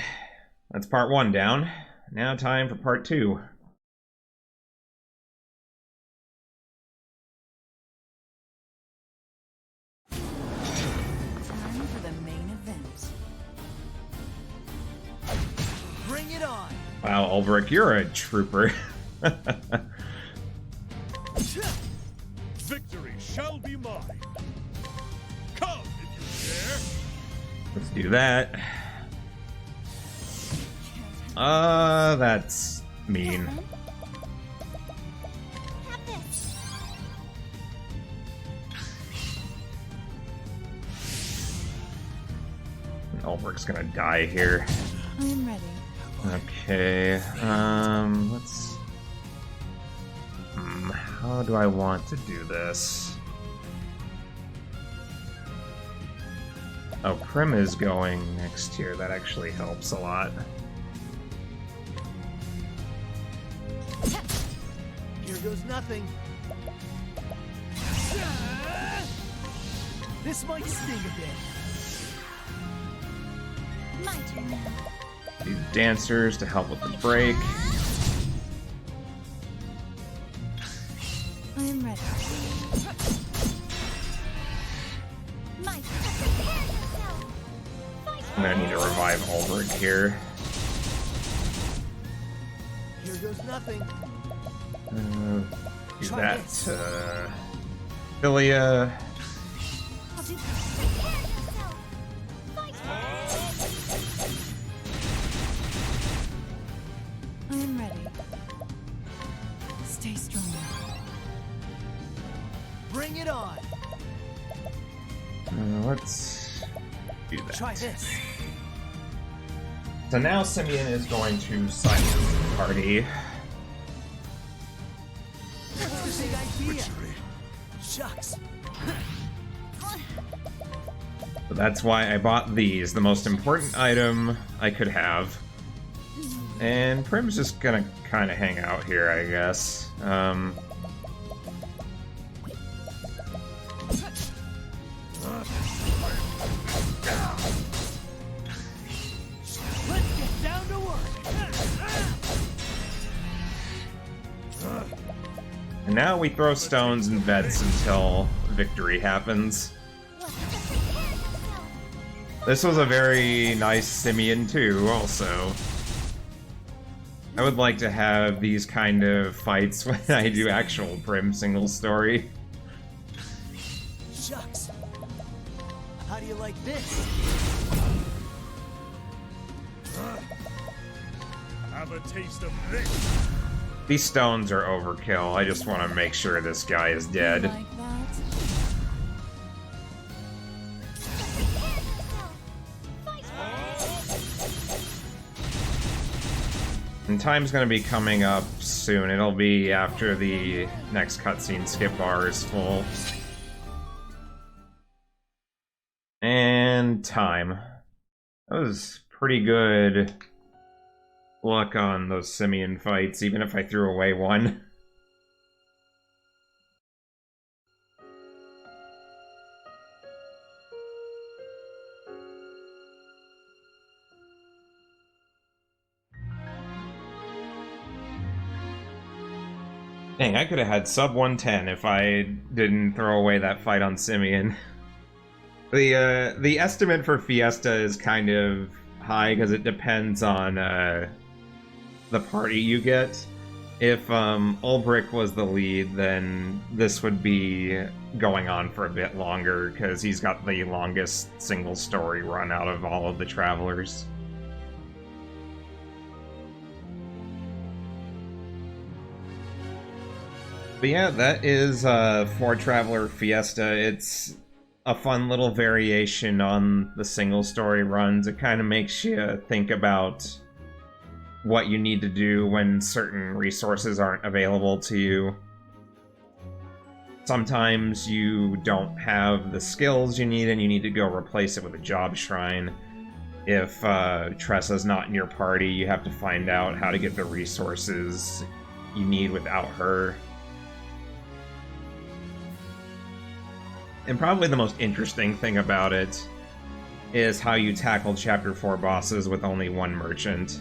That's part 1 down. Now time for part 2. Time for the main event. Bring it on. Wow, Ulbrich, you're a trooper. Victory shall be mine. Come if you dare. Let's do that. That's mean. Have this. Ulbrich's gonna die here. I am ready. Okay, let's... how do I want to do this? Oh, Prim is going next here. That actually helps a lot. Here goes nothing. This might sting a bit. My turn now. These dancers to help with the break. I am ready. Mike, prepare yourself. Fight I'm gonna need to revive Ulbrich here. Here goes nothing. Do Try that. this. Philia. I'll do prepare yourself. Fight. I am ready. Stay strong. Bring it on. Let's do that. Try this. So now Simeon is going to sign the party. What's the big idea? Shucks. So that's why I bought these, the most important item I could have. And Prim's just gonna kind of hang out here, I guess. Let's get down to work. And now we throw stones and bets until victory happens. Well, just prepare yourself. This was a very nice Simeon too, also. I would like to have these kind of fights when I do actual Prim single story. Shucks. How do you like this? Have a taste of this. These stones are overkill. I just want to make sure this guy is You dead. like that? Prepare yourself. Fight. And time's gonna be coming up soon. It'll be after the next cutscene skip bar is full. And time. That was pretty good luck on those Simeon fights, even if I threw away one. Dang, I could have had sub 110 if I didn't throw away that fight on Simeon. The estimate for Fiesta is kind of high because it depends on the party you get. If Ulbrich was the lead, then this would be going on for a bit longer because he's got the longest single story run out of all of the travelers. But yeah, that is For Traveler Fiesta. It's a fun little variation on the single story runs. It kind of makes you think about what you need to do when certain resources aren't available to you. Sometimes you don't have the skills you need and you need to go replace it with a job shrine. If Tressa's not in your party, you have to find out how to get the resources you need without her. And probably the most interesting thing about it is how you tackle Chapter 4 bosses with only one merchant.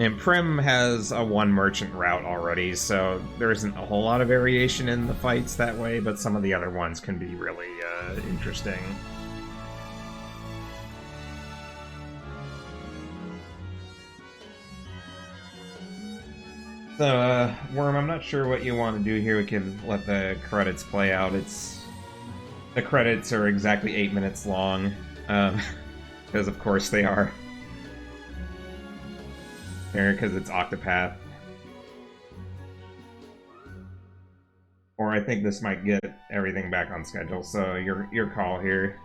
And Prim has a one merchant route already, so there isn't a whole lot of variation in the fights that way, but some of the other ones can be really interesting. So, Worm, I'm not sure what you want to do here. We can let the credits play out. The credits are exactly 8 minutes long, because of course they are. Because it's Octopath. Or I think this might get everything back on schedule, so your call here.